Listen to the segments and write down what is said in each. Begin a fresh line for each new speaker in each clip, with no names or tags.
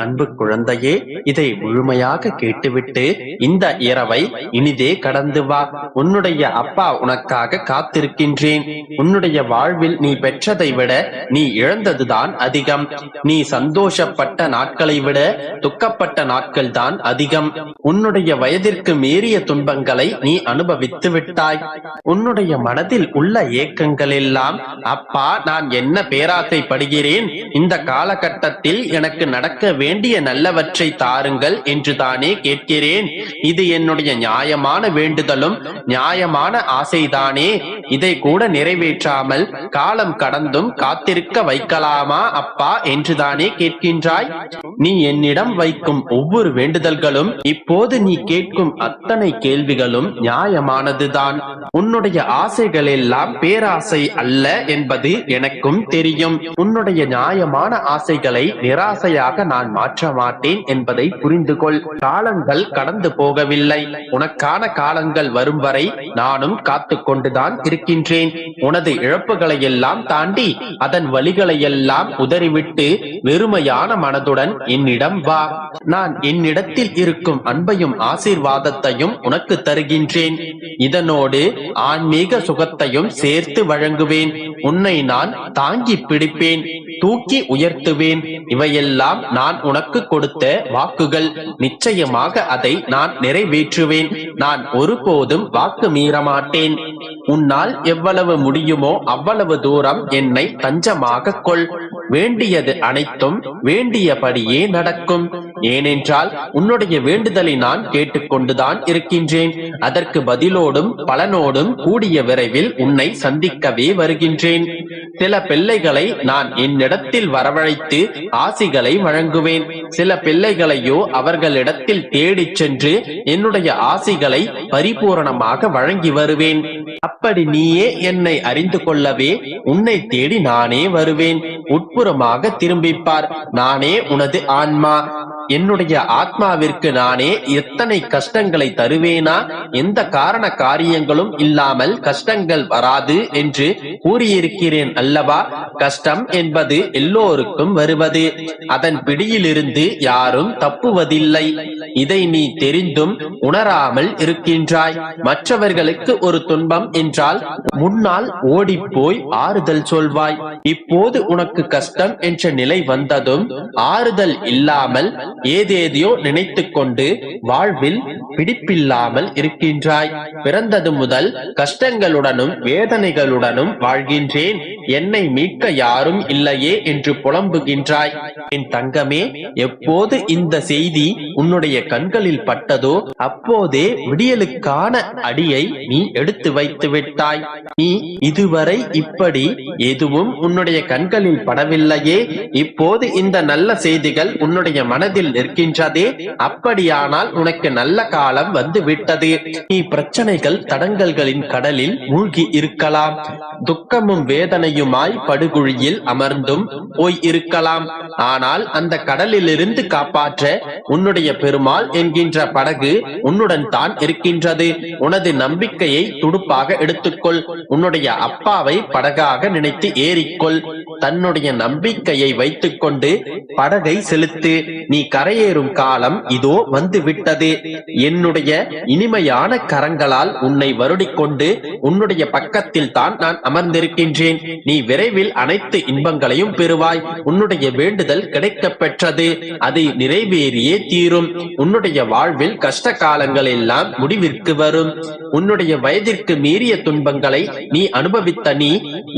அன்பு குழந்தையே, இதை முழுமையாக கேட்டுவிட்டு இந்த இரவை இனிதே கடந்து வா. உன்னுடைய அப்பா உனக்காக காத்திருக்கின்றேன். உன்னுடைய வாழ்வில் நீ பெற்றதை விட நீ இழந்ததுதான் அதிகம். நீ சந்தோஷப்பட்ட நாட்களை விட துக்கப்பட்ட நாட்கள் தான் அதிகம். உன்னுடைய வயதிற்கு மீறிய துன்பங்களை நீ அனுபவித்து விட்டாய். உன்னுடைய மனதில் உள்ள ஏக்கங்கள் எல்லாம், அப்பா நான் என்ன பேராசைப்படுகிறேன், இந்த காலகட்டத்தில் எனக்கு நடக்க வேண்டிய நல்லவற்றை தாருங்கள் என்றுதானே கேட்கிறேன். இது என்னுடைய நியாயமான வேண்டுதலும் நியாயமான ஆசைதானே. இதை கூட நிறைவேற்றாமல் காலம் கடந்தும் காத்திருக்க வைக்கலாமா அப்பா என்றுதானே கேட்கின்றாய். நீ என்னிடம் வைக்கும் ஒவ்வொரு வேண்டுதல்களும், இப்போது நீ கேட்கும் அத்தனை கேள்விகளும் நியாயமானதுதான். உன்னுடைய ஆசைகள் எல்லாம் பேராசை அல்ல என்பது எனக்கும் தெரியும். உன்னுடைய நியாயமான ஆசைகளை நிராசையாக நான் மாற்ற மாட்டேன் என்பதை புரிந்து கொள். காலங்கள் கடந்து போகவில்லை. உனக்கான காலங்கள் வரும் வரை நானும் காத்து கொண்டுதான் இருக்கின்றேன். உனது இழப்புகளை எல்லாம் தாண்டி அதன் வழிகளை எல்லாம் உதறிவிட்டு வெறுமையான மனதுடன் என்னிடம் வா. நான் என்னிடத்தில் இருக்கும் அன்பையும் ஆசீர்வாதத்தையும் உனக்கு தருகின்றேன். இதனோடு ஆன்மீக சுகத்தையும் சேர்த்து வழங்குவேன். உன்னை நான் தாங்கி பிடிப்பேன், தூக்கி உயர்த்துவேன். இவையெல்லாம் நான் உனக்கு கொடுத்த வாக்குகள். நிச்சயமாக அதை நான் நிறைவேற்றுவேன். நான் ஒருபோதும் வாக்கு மீறமாட்டேன். உன்னால் எவ்வளவு முடியுமோ அவ்வளவு தூரம் என்னை தஞ்சமாக கொள். வேண்டியது அனைத்தும் வேண்டியபடியே நடக்கும். ஏனென்றால் உன்னுடைய வேண்டுதலை நான் கேட்டுக்கொண்டுதான் இருக்கின்றேன். அதற்கு பதிலோடும் பலனோடும் கூடிய விரைவில் உன்னை சந்திக்கவே வருகின்றேன். சில பிள்ளைகளை நான் என்னிடத்தில் வரவழைத்து ஆசிகளை வழங்குவேன். சில பிள்ளைகளையோ அவர்களிடத்தில் தேடிச் சென்று என்னுடைய ஆசிகளை பரிபூரணமாக வழங்கி வருவேன். அப்படி நீயே என்னை அறிந்து கொள்ளவே உன்னை தேடி நானே வருவேன். உட்புறமாக திரும்பிப்பார். நானே உனது ஆன்மா. என்னுடைய ஆத்மாவிற்கு நானே எத்தனை கஷ்டங்களை தருவேனா? எந்த காரண காரியங்களும் இல்லாமல் கஷ்டங்கள் வராது என்று கூறியிருக்கிறேன் அல்லவா? கஷ்டம் என்பது எல்லோருக்கும் வருவது. அதன் பிடியிலிருந்து யாரும் தப்புவதில்லை. இதை நீ தெரிந்தும் உணராமல் இருக்கின்றாய். மற்றவர்களுக்கு ஒரு துன்பம் என்றால் முன்னால் ஓடிப்போய் ஆறுதல் சொல்வாய். இப்போது உனக்கு கஷ்டம் என்ற நிலை வந்ததும் ஆறுதல் இல்லாமல் ஏதேதையோ நினைத்துக் கொண்டு வாழ்வில் பிடிப்பில்லாமல் இருக்கின்றாய். பிறந்தது முதல் கஷ்டங்களுடனும் வேதனைகளுடனும் வாழ்கின்றேன், என்னை மீட்க யாரும் இல்லையே என்று புலம்புகின்றாய். என் தங்கமே, எப்போது இந்த செய்தி உன்னுடைய கண்களில் பட்டதோ அப்போதே விடியலுக்கான அடியை நீ எடுத்து வைத்து விட்டாய். நீ இதுவரை இப்படி எதுவும் உன்னுடைய கண்களில் படவில்லையே. இப்போது இந்த நல்ல செய்திகள் உன்னுடைய மனதில் நிற்கின்றதே. அப்படியானால் உனக்கு நல்ல காலம் வந்து விட்டது. நீ பிரச்சனைகள் தடங்கல்களின் கடலில் மூழ்கி இருக்கலாம். துக்கமும் வேதனையுமாய் படுகுழியில் அமர்ந்தும் போய் இருக்கலாம். ஆனால் அந்த கடலிலிருந்து காப்பாற்ற உன்னுடைய பெருமாள் என்கின்ற படகு உன்னுடன் தான் இருக்கின்றது. உனது நம்பிக்கையை துடுப்பாக எடுத்துக்கொள். உன்னுடைய அப்பாவை படகாக நினைத்து ஏறிக்கொள். தன்னுடைய நம்பிக்கையை வைத்துக் கொண்டு படகை செலுத்து. நீ கரையேறும் காலம் இதோ வந்து விட்டது. என்னுடைய இனிமையான கரங்களால் உன்னை வருடிக்கொண்டு உன்னுடைய பக்கத்தில் தான் நான் அமர்ந்திருக்கின்றேன். நீ விரைவில் அனைத்து இன்பங்களையும் பெறுவாய். உன்னுடைய வேண்டுதல் கிடைக்க பெற்றது. அது நிறைவேறியே தீரும். உன்னுடைய வாழ்வில் கஷ்ட காலங்கள் எல்லாம் முடிவிற்கு வரும். உன்னுடைய வயதிற்கு மீறிய துன்பங்களை நீ அனுபவித்த நீ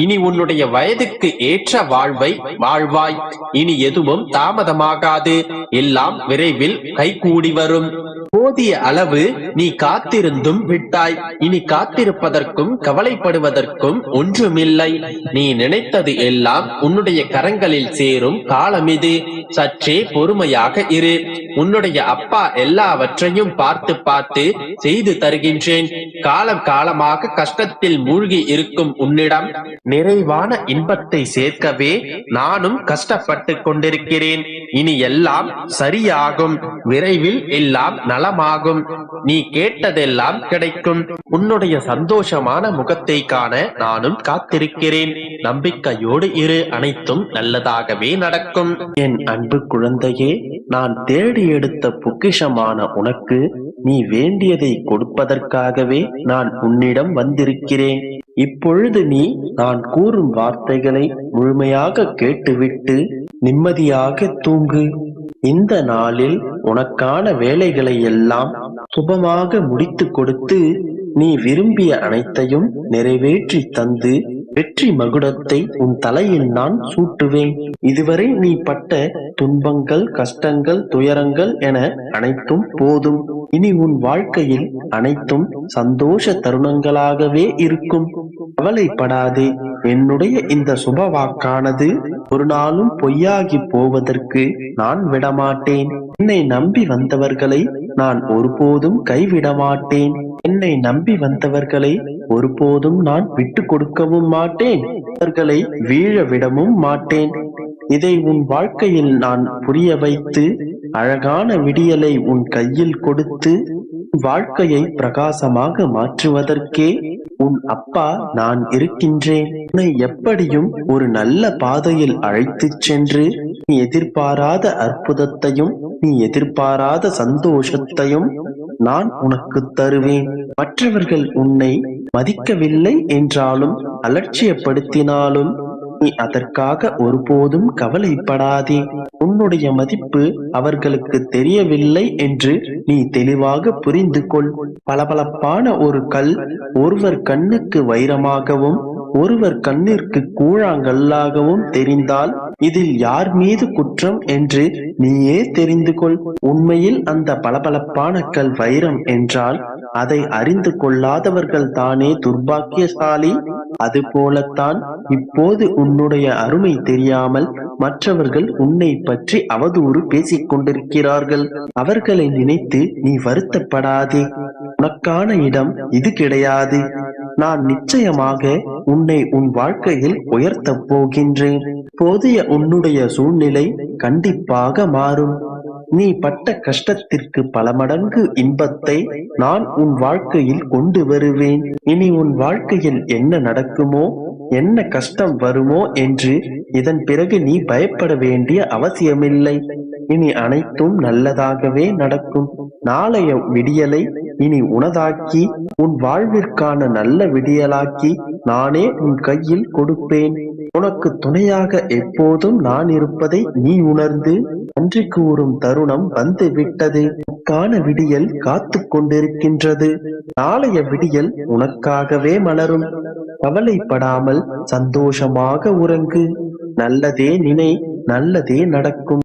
இனி உன்னுடைய வயதுக்கு ஏற்ற வாழ்வை வாழ்வாய். இனி எதுவும் தாமதமாகாது. எல்லாம் விரைவில் கைகூடி வரும். போதிய அளவு நீ காத்திருந்தும் விட்டாய். இனி காத்திருப்பதற்கும் கவலைப்படுவதற்கும் ஒன்றுமில்லை. நீ நினைத்தது எல்லாம் உன்னுடைய கரங்களில் சேரும் காலம் இது. சற்றே பொறுமையாக இரு. உன்னுடைய அப்பா எல்லாவற்றையும் பார்த்து பார்த்து செய்து தருகின்றேன். காலம் காலமாக கஷ்டத்தில் மூழ்கி இருக்கும் உன்னிடம் நிறைவான இன்பத்தை சேர்க்கவே நானும் கஷ்டப்பட்டு கொண்டிருக்கிறேன். இனி எல்லாம் சரியாகும். விரைவில் எல்லாம் நல நலமாகும். நீ கேட்டதெல்லாம் கிடைக்கும். உன்னுடைய சந்தோஷமான முகத்தை காண நானும் காத்திருக்கிறேன். நம்பிக்கையோடு இரு, அனைத்தும் நல்லதாகவே நடக்கும். என் அன்பு குழந்தையே, நான் தேடி எடுத்த பொக்கிஷமான உனக்கு நீ வேண்டியதை கொடுப்பதற்காகவே நான் உன்னிடம் வந்திருக்கிறேன். இப்பொழுது நீ நான் கூறும் வார்த்தைகளை முழுமையாக கேட்டுவிட்டு நிம்மதியாக தூங்கு. இந்த நாளில் உனக்கான வேலைகளை எல்லாம் சுபமாக முடித்து கொடுத்து நீ விரும்பிய அனைத்தையும் நிறைவேற்றி தந்து வெற்றி மகுடத்தை உன் தலையில் நான் சூட்டுவேன். இதுவரை நீ பட்ட துன்பங்கள், கஷ்டங்கள், துயரங்கள் என அனைத்தும் போதும். இனி உன் வாழ்க்கையில் அனைத்தும் சந்தோஷ தருணங்களாகவே இருக்கும். கவலைப்படாதே. என்னுடைய இந்த சுப வாக்கானது ஒரு நாளும் பொய்யாகி போவதற்கு நான் விடமாட்டேன். என்னை நம்பி வந்தவர்களை நான் ஒருபோதும் கைவிட மாட்டேன். என்னை நம்பி வந்தவர்களை ஒருபோதும் நான் விட்டு கொடுக்கவும் மாட்டேன். அவர்களை வீழ விடவும் மாட்டேன். இதை உன் வாழ்க்கையில் நான் புரிய வைத்து அழகான விடியலை உன் கையில் கொடுத்து வாழ்க்கையை பிரகாசமாக மாற்றுவதற்கே உன் அப்பா நான் இருக்கின்றேன். உன்னை எப்படியும் ஒரு நல்ல பாதையில் அழைத்துச் சென்று நீ எதிர்பாராத அற்புதத்தையும் நீ எதிர்பாராத சந்தோஷத்தையும் நான் உனக்கு தருவேன். மற்றவர்கள் உன்னை மதிக்கவில்லை என்றாலும் அலட்சியப்படுத்தினாலும் நீ அதற்காக ஒருபோதும் கவலைப்படாதே. உன்னுடைய மதிப்பு அவர்களுக்கு தெரியவில்லை என்று நீ தெளிவாக புரிந்து கொள். பளபளப்பான ஒரு கல் ஒருவர் கண்ணுக்கு வைரமாகவும் ஒருவர் கண்ணிற்கு கூழாங்கல்லாகவும் தெரிந்தால் இதில் யார் மீது குற்றம் என்று நீயே தெரிந்து கொள். உண்மையில் அந்த பளபளப்பான கல் வைரம் என்றால் அதை அறிந்து கொள்ளாதவர்கள் தானே துர்பாக்கியசாலி. அது போலத்தான் இப்போது உன்னுடைய அருமை தெரியாமல் மற்றவர்கள் உன்னை பற்றி அவதூறு பேசிக் கொண்டிருக்கிறார்கள். அவர்களை நினைத்து நீ வருத்தப்படாதே. உனக்கான இடம் இது கிடையாது. நான் நிச்சயமாக உன்னை உன் வாழ்க்கையில் உயர்த்தப் போகின்றேன். போதிய உன்னுடைய சூழ்நிலை கண்டிப்பாக மாறும். நீ பட்ட கஷ்டத்திற்கு பல மடங்கு இன்பத்தை நான் உன் வாழ்க்கையில் கொண்டு வருவேன். இனி உன் வாழ்க்கையில் என்ன நடக்குமோ, என்ன கஷ்டம் வருமோ என்று இதன் பிறகு நீ பயப்பட வேண்டிய அவசியமில்லை. இனி அனைத்தும் நல்லதாகவே நடக்கும். நாளைய விடியலை இனி உனதாக்கி உன் வாழ்விற்கான நல்ல விடியலாக்கி நானே உன் கையில் கொடுப்பேன். உனக்கு துணையாக எப்போதும் நான் இருப்பதை நீ உணர்ந்து நன்றி கூறும் தருணம் வந்து விட்டது. உனக்கான விடியல் காத்து கொண்டிருக்கின்றது. நாளைய விடியல் உனக்காகவே மலரும். கவலைப்படாமல் சந்தோஷமாக உறங்கு. நல்லதே நினை, நல்லதே நடக்கும்.